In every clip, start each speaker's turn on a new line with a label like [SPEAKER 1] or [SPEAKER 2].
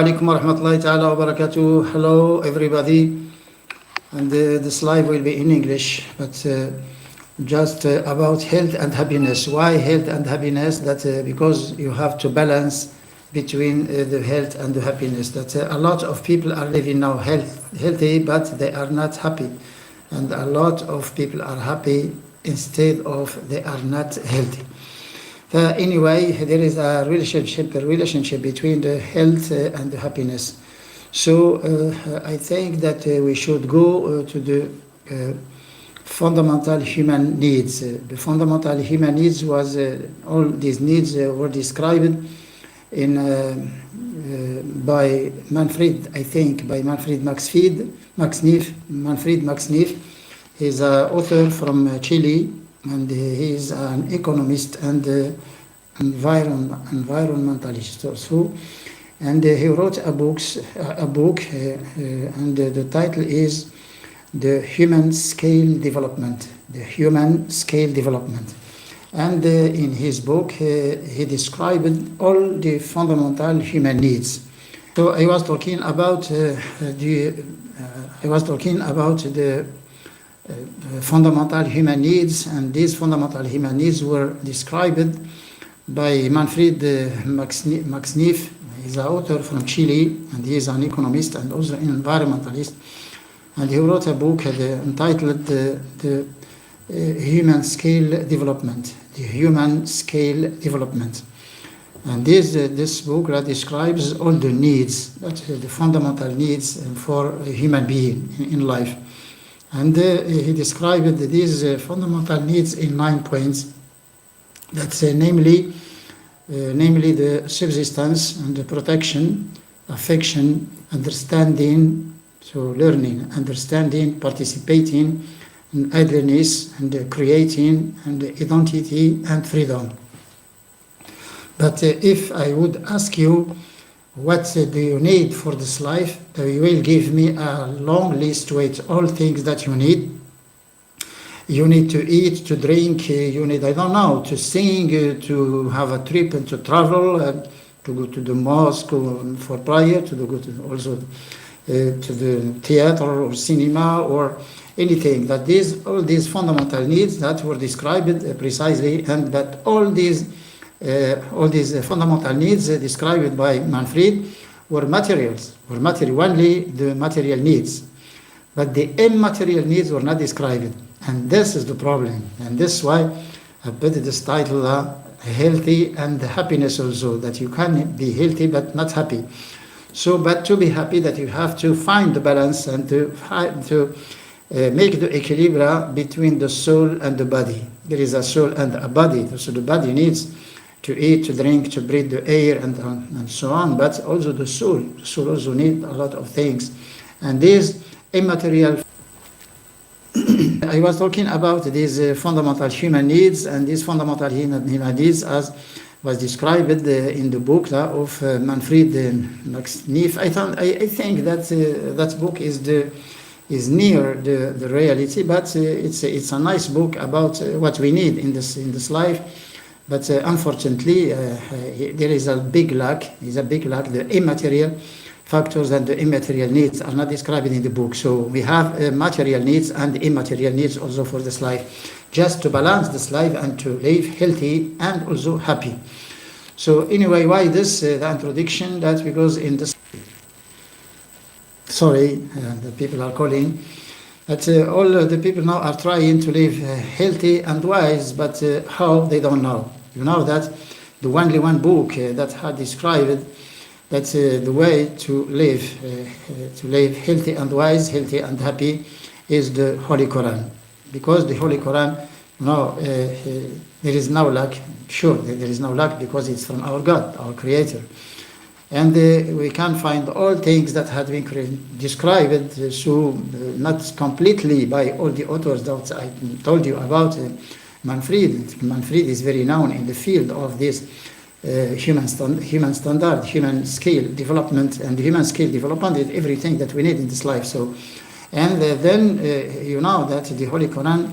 [SPEAKER 1] Alaikum wa rahmatullahi ta'ala wa barakatuh. Hello everybody, and this live will be in English, but just about health and happiness. Why health and happiness? That because you have to balance between the health and the happiness. That a lot of people are living now healthy, but they are not happy, and a lot of people are happy instead of they are not healthy. Anyway, there is a relationship between the health and the happiness. So I think that we should go to the fundamental human needs. The fundamental human needs was all these needs were described in by Manfred, I think, by Manfred Max Neef. He's an author from Chile, and he is an economist and environmentalist also. And he wrote a book, and the title is The Human Scale Development. The Human Scale Development. And in his book, he described all the fundamental human needs. So I was talking about the fundamental human needs, and these fundamental human needs were described by Manfred Max Neef. He's an author from Chile, and he is an economist and also an environmentalist. And he wrote a book entitled The Human Scale Development. The Human Scale Development. And this book describes all the needs, the fundamental needs for a human being in life. And he described these fundamental needs in 9 points. That's namely the subsistence and the protection, affection, understanding, so learning, understanding, participating, and idleness, and creating, and identity, and freedom. But if I would ask you, what do you need for this life? You will give me a long list with all things that you need. You need to eat, to drink, you need, I don't know, to sing, to have a trip and to travel, to go to the mosque for prayer, to go to also to the theater or cinema or anything. That all these fundamental needs that were described precisely, and that all these fundamental needs described by Manfred were materials, only the material needs. But the immaterial needs were not described. And this is the problem. And this is why I put this title, Healthy and Happiness also, that you can be healthy but not happy. So, but to be happy, that you have to find the balance and to make the equilibrium between the soul and the body. There is a soul and a body. So the body needs to eat, to drink, to breathe the air, and so on. But also the soul also needs a lot of things. And these immaterial, I was talking about these fundamental human needs, and these fundamental human needs as was described in the book of Manfred Max Neef. I think that that book is near the reality, but it's a nice book about what we need in this life. But unfortunately, there is a big lack. The immaterial factors and the immaterial needs are not described in the book. So we have material needs and immaterial needs also for this life, just to balance this life and to live healthy and also happy. So anyway, why this, the introduction? That because in this, the people are calling, that all the people now are trying to live healthy and wise, but how, they don't know. You know that the only one book that had described that the way to live healthy and wise, healthy and happy, is the Holy Quran. Because the Holy Quran, there is no lack. Sure, there is no lack, because it's from our God, our Creator. And we can find all things that had been described, so not completely by all the authors that I told you about. Manfred is very known in the field of this human standard, human scale development, and human scale development is everything that we need in this life. So, and then you know that the Holy Quran,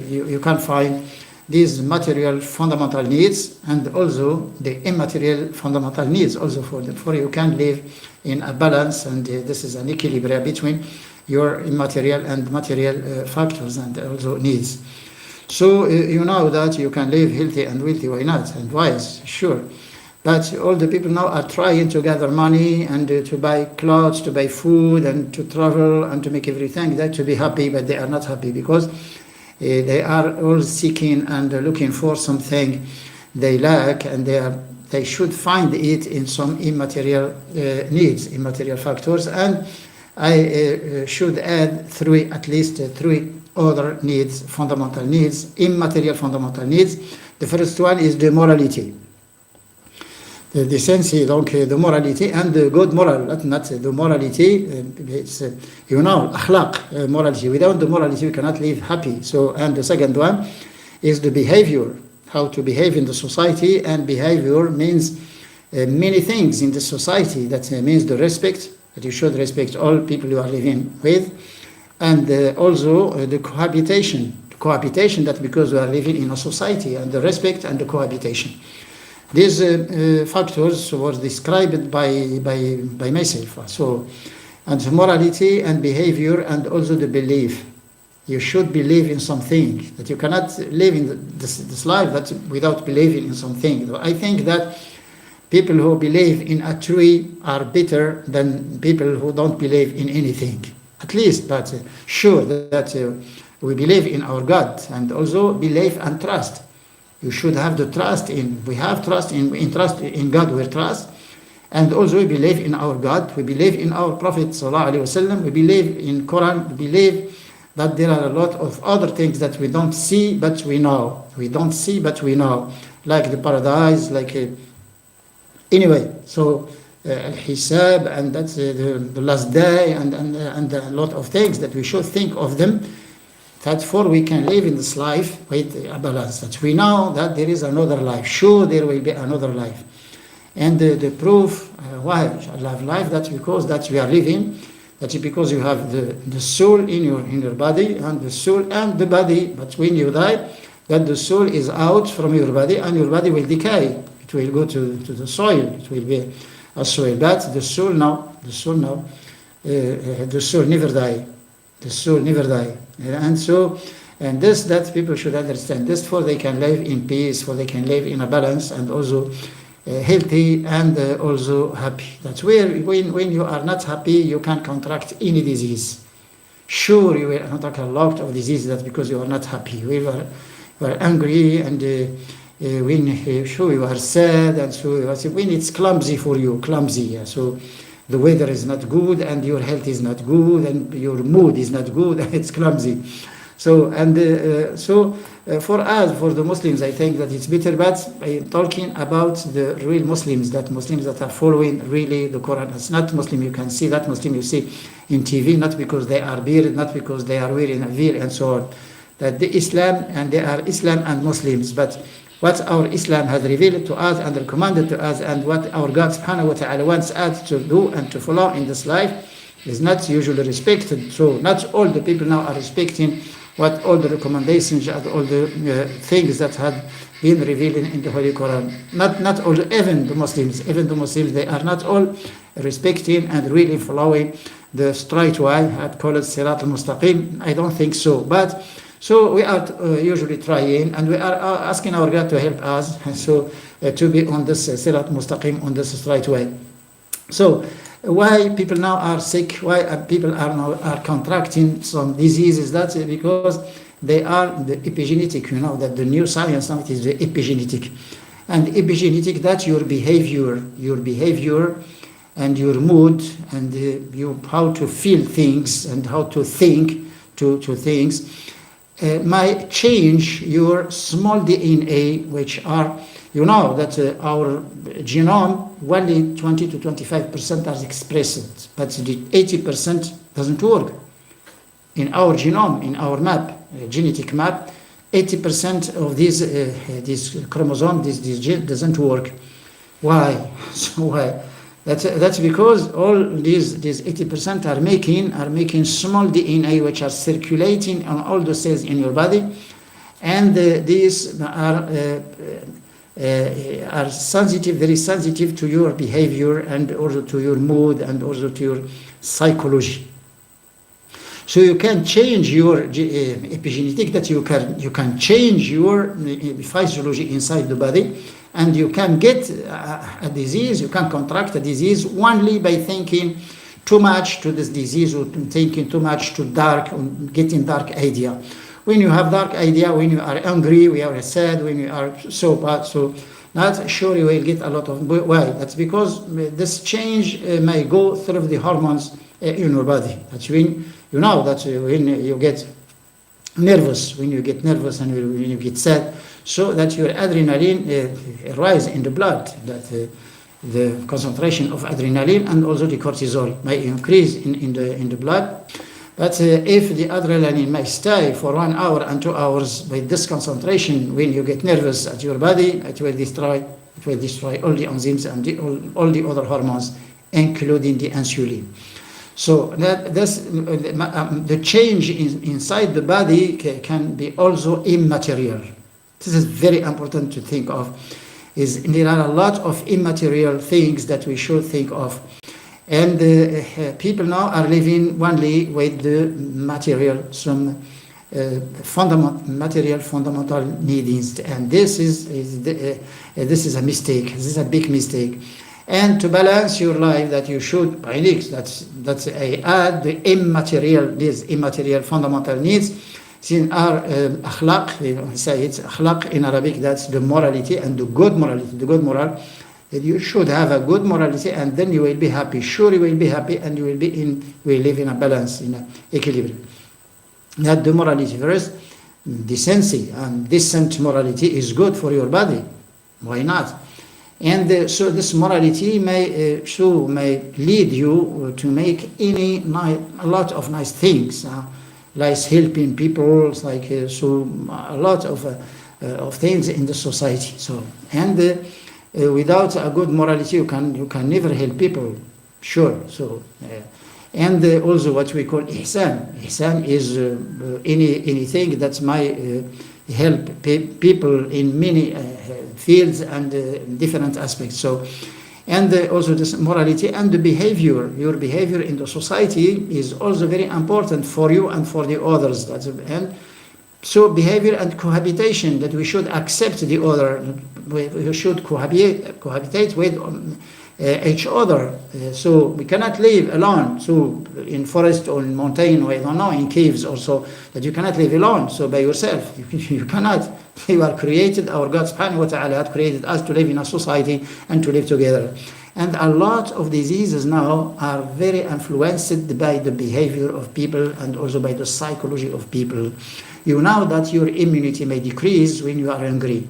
[SPEAKER 1] you can find these material fundamental needs and also the immaterial fundamental needs also for you can live in a balance, and this is an equilibrium between your immaterial and material factors and also needs. So you know that you can live healthy and wealthy, why not, and wise, sure. But all the people now are trying to gather money and to buy clothes, to buy food, and to travel and to make everything that to be happy, but they are not happy because they are all seeking and looking for something they lack, and they should find it in some immaterial needs, immaterial factors. And I should add at least three other needs, fundamental needs, immaterial fundamental needs. The first one is the morality. The decency, donc the morality and the good moral, not the morality, it's, akhlaq, morality. Without the morality, we cannot live happy. So, and the second one is the behavior, how to behave in the society, and behavior means many things in the society. That means the respect, that you should respect all people you are living with, and also the cohabitation, that because we are living in a society, and the respect and the cohabitation. These factors were described by myself. So, and morality and behavior and also the belief. You should believe in something, that you cannot live in this life that without believing in something. I think that people who believe in a tree are better than people who don't believe in anything. At least, but sure that we believe in our God, and also believe and trust. You should have the trust in, we have trust in trust in God, we trust, and also we believe in our God, we believe in our Prophet sallallahu alaihi wasallam, we believe in Quran, we believe that there are a lot of other things that we don't see but we know. We don't see but we know, like the paradise, like anyway. So al-hisab, and that's the last day, and a lot of things that we should think of them. That for we can live in this life with a balance. That we know that there is another life. Sure, there will be another life. And the proof why Allah have life, that's because that we are living. That's because you have the soul in your body, and the soul and the body. But when you die, that the soul is out from your body, and your body will decay. It will go to the soil. It will be a soil. But the soul never die. The soul never die. And so, and this, that people should understand this, for they can live in peace, for they can live in a balance, and also healthy, and also happy. That's where when you are not happy, you can contract any disease. Sure, you will contract a lot of diseases, that's because you are not happy. You are angry, and when sure you are sad, and so when it's clumsy for you, clumsy. So the weather is not good, and your health is not good, and your mood is not good, and it's clumsy. So, and for us, for the Muslims, I think that it's better, but I'm talking about the real Muslims that are following really the Quran. It's not Muslim, you can see that Muslim you see in TV, not because they are bearded, not because they are wearing a veil and so on. That the Islam, and they are Islam and Muslims, but what our Islam has revealed to us and recommended to us, and what our God subhanahu wa ta'ala wants us to do and to follow in this life is not usually respected. So not all the people now are respecting what all the recommendations and all the things that had been revealed in the Holy Quran. Not all, even the Muslims, they are not all respecting and really following the straight way. I'd call it Sirat al-Mustaqim. I don't think so. But so we are usually trying, and we are asking our God to help us, so to be on this Sirat Mustaqim, on this straight way. So why people now are sick, why people are now contracting some diseases, that's because they are the epigenetic, that the new science now is the epigenetic. And epigenetic, that's your behavior and your mood, and how to feel things and how to think to things. Might change your small DNA, which are, that our genome, only 20 to 25% are expressed, but the 80% doesn't work. In our genome, in our map, genetic map, 80% of these chromosomes, this gene doesn't work. Why? So why? That's because all these 80% are making small DNA, which are circulating on all the cells in your body, and these are sensitive, very sensitive to your behavior and also to your mood and also to your psychology. So you can change your epigenetic, that you can change your physiology inside the body, and you can get a disease, you can contract a disease only by thinking too much to this disease or thinking too much to dark, getting dark idea. When you have dark idea, when you are angry, when you are sad, when you are so bad, so not sure you will get a lot of. Why? That's because this change may go through the hormones in your body. That's when you know that when you get nervous, when you get nervous and when you get sad, so that your adrenaline rise in the blood, that the concentration of adrenaline and also the cortisol may increase in the blood. But if the adrenaline may stay for 1 hour and 2 hours by this concentration, when you get nervous at your body, it will destroy all the enzymes and all the other hormones, including the insulin. So the change inside the body can be also immaterial. This is very important to think of. There are a lot of immaterial things that we should think of. And people now are living only with the material, some fundamental needs, and this is a mistake. This is a big mistake. And to balance your life, that you should, by needs, that's add the these immaterial fundamental needs. Sin are akhlaq, we say it's akhlaq in Arabic, that's the morality and the good morality, the good moral. That you should have a good morality, and then you will be happy. Sure, you will be happy, and you will live in a balance, in an equilibrium. That the morality first, decency and decent morality is good for your body. Why not? And so this morality may lead you to make a lot of nice things, like helping people, like a lot of things in the society. So without a good morality, you can never help people. Sure. So and also what we call ihsan. Ihsan is anything that might help people in many fields and different aspects. So, and also this morality and the behavior. Your behavior in the society is also very important for you and for the others. And so behavior and cohabitation, that we should accept the other. We should cohabitate with each other. So we cannot live alone. So in forest or in mountain, or I don't know, in caves also, that you cannot live alone. So by yourself, you cannot. You are created. Our God subhanahu wa ta'ala had created us to live in a society and to live together. And a lot of diseases now are very influenced by the behavior of people and also by the psychology of people. You know that your immunity may decrease when you are angry.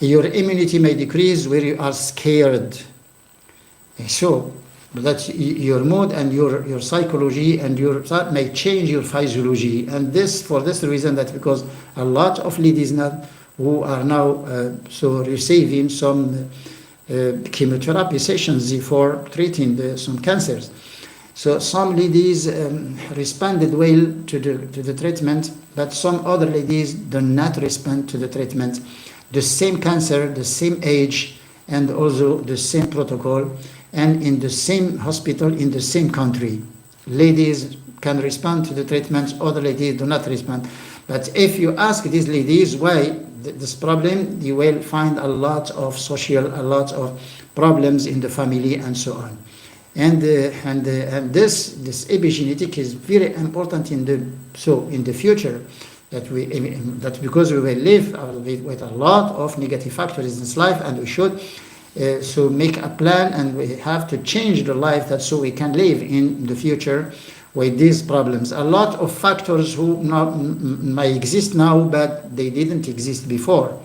[SPEAKER 1] Your immunity may decrease when you are scared. So that your mood and your psychology and your thought may change your physiology. And this, for this reason, that because a lot of ladies now who are now receiving some chemotherapy sessions for treating some cancers. So some ladies responded well to the treatment, but some other ladies do not respond to the treatment. The same cancer, the same age, and also the same protocol, and in the same hospital, in the same country. Ladies can respond to the treatment, other ladies do not respond. But if you ask these ladies why this problem, you will find a lot of problems in the family and so on. And this epigenetic is very important in the future, that because we will live with a lot of negative factors in this life, and we should so make a plan, and we have to change the life that so we can live in the future with these problems. A lot of factors who may exist now, but they didn't exist before.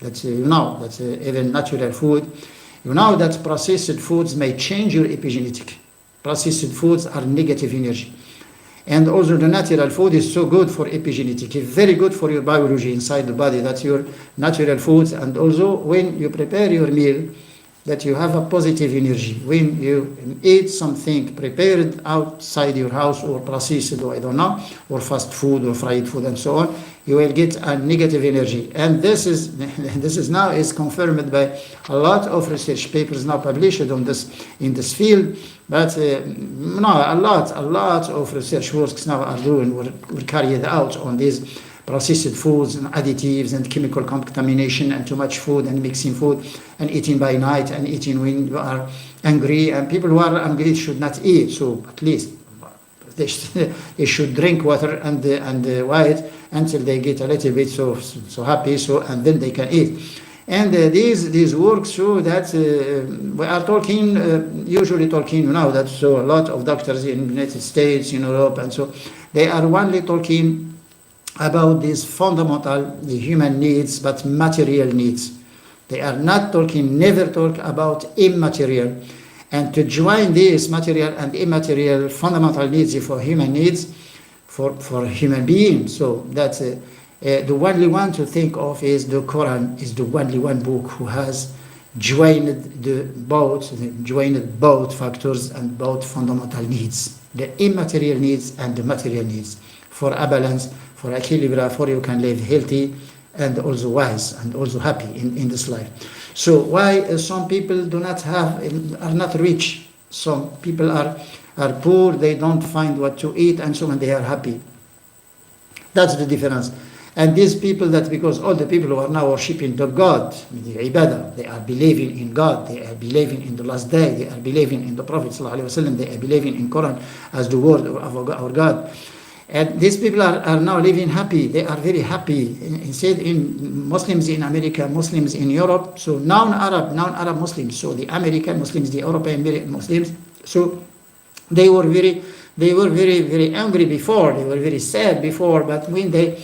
[SPEAKER 1] That's even natural food. You know that processed foods may change your epigenetic. Processed foods are negative energy. And also the natural food is so good for epigenetic. It's very good for your biology inside the body. That's your natural foods. And also when you prepare your meal, that you have a positive energy. When you eat something prepared outside your house or processed, or I don't know, or fast food or fried food and so on, you will get a negative energy. And this is now is confirmed by a lot of research papers now published on this in this field. But a lot of research works now are doing were carried out on these processed foods and additives and chemical contamination and too much food and mixing food and eating by night and eating when you are angry. And people who are angry should not eat. So at least they should drink water and wait until they get a little bit so happy. So and then they can eat. And these works show that we are talking usually talking now that so a lot of doctors in the United States, in Europe, and so they are only talking about these fundamental human needs, but material needs. They are not talking, never talk about immaterial. And to join these material and immaterial fundamental needs for human needs, for human beings, so that the only one to think of is the Quran, is the only one book who has joined both factors and both fundamental needs, the immaterial needs and the material needs, for a balance, for equilibrium, for you can live healthy and also wise and also happy in this life. So why some people are not rich, some people are poor, they don't find what to eat, and so on, they are happy. That's the difference. And these people, that because all the people who are now worshipping the God, the ibadah, they are believing in God, they are believing in the last day, they are believing in the Prophet ﷺ, they are believing in Quran as the word of our God. And these people are now living happy. They are very happy. Instead, in Muslims in America, Muslims in Europe, so non-Arab Muslims, so the American Muslims, the European Muslims, so they were very, very angry before. They were very sad before. But when they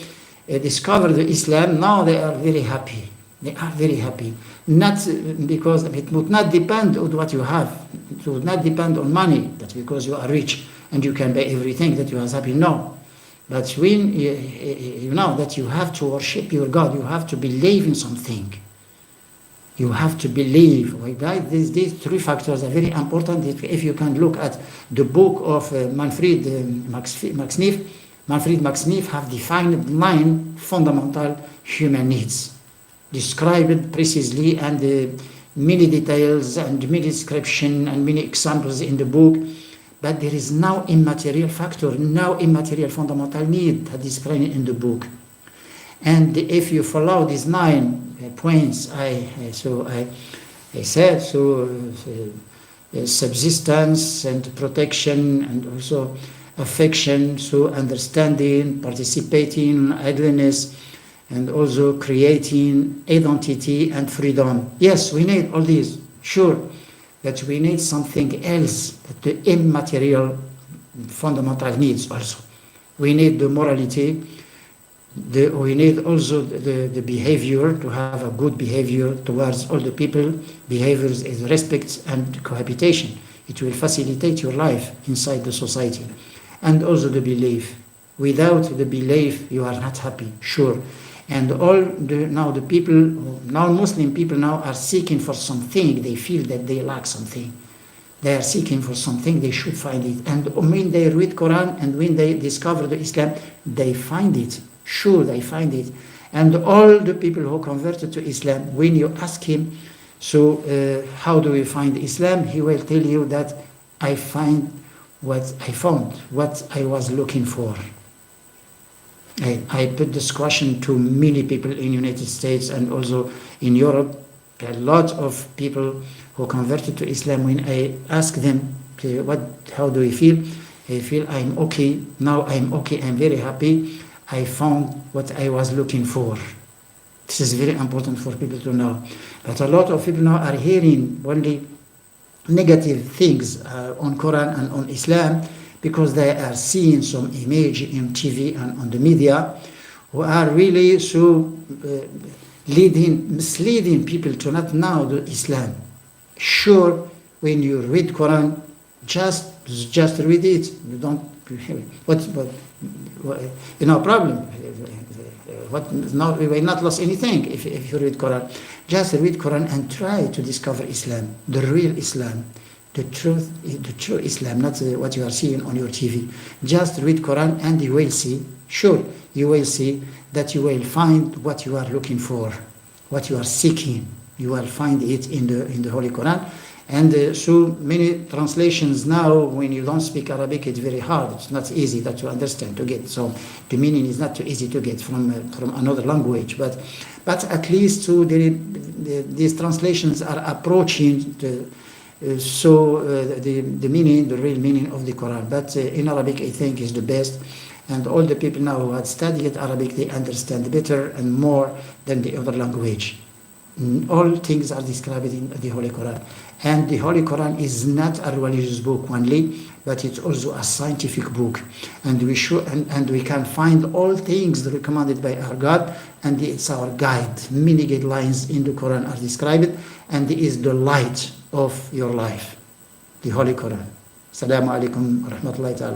[SPEAKER 1] discovered Islam, now they are very happy. They are very happy. Not because it would not depend on what you have. It would not depend on money. That because you are rich and you can buy everything that you are happy. No. But when you know that you have to worship your God, you have to believe in something. You have to believe. These three factors are very important. If you can look at the book of Manfred Max Neef have defined 9 fundamental human needs, described precisely, and many details and many description and many examples in the book. But there is no immaterial factor, no immaterial fundamental need that is described in the book. And if you follow these 9 points, I said, subsistence and protection and also affection, so understanding, participating, idleness, and also creating identity and freedom. Yes, we need all these, sure, but we need something else, the immaterial fundamental needs also. We need the morality, we need also the behavior, to have a good behavior towards all the people. Behaviors is respect and cohabitation. It will facilitate your life inside the society. And also the belief. Without the belief, you are not happy, sure. And now the people, non-Muslim people now are seeking for something. They feel that they lack something. They are seeking for something, they should find it. And when they read Quran and when they discover the Islam, they find it. Sure, they find it. And all the people who converted to Islam, when you ask him, so how do we find Islam? He will tell you that I found what I was looking for. I put this question to many people in the United States and also in Europe. A lot of people who converted to Islam, when I ask them, how do you feel? They feel, I'm okay, now I'm okay, I'm very happy. I found what I was looking for. This is very important for people to know. But a lot of people now are hearing only negative things on Quran and on Islam, because they are seeing some image in TV and on the media who are really so misleading people to not know the Islam. Sure, when you read Quran, just read it. You problem. We will not lose anything if you read Quran. Just read Quran and try to discover Islam, the real Islam, the true Islam, not what you are seeing on your TV. Just read Quran and you will see, sure, you will see that you will find what you are looking for, what you are seeking. You will find it in the Holy Quran. And so many translations now, when you don't speak Arabic, it's very hard. It's not easy that to understand, to get. So the meaning is not too easy to get from another language. But at least these translations are approaching the meaning, the real meaning of the Quran. But in Arabic, I think is the best. And all the people now who had studied Arabic, they understand better and more than the other language. All things are described in the Holy Quran. And the Holy Quran is not a religious book only, but it's also a scientific book. And we can find all things recommended by our God, and it's our guide. Many guidelines in the Quran are described, and it is the light of your life, the Holy Quran. Assalamu alaikum wa rahmatullahi ta'ala.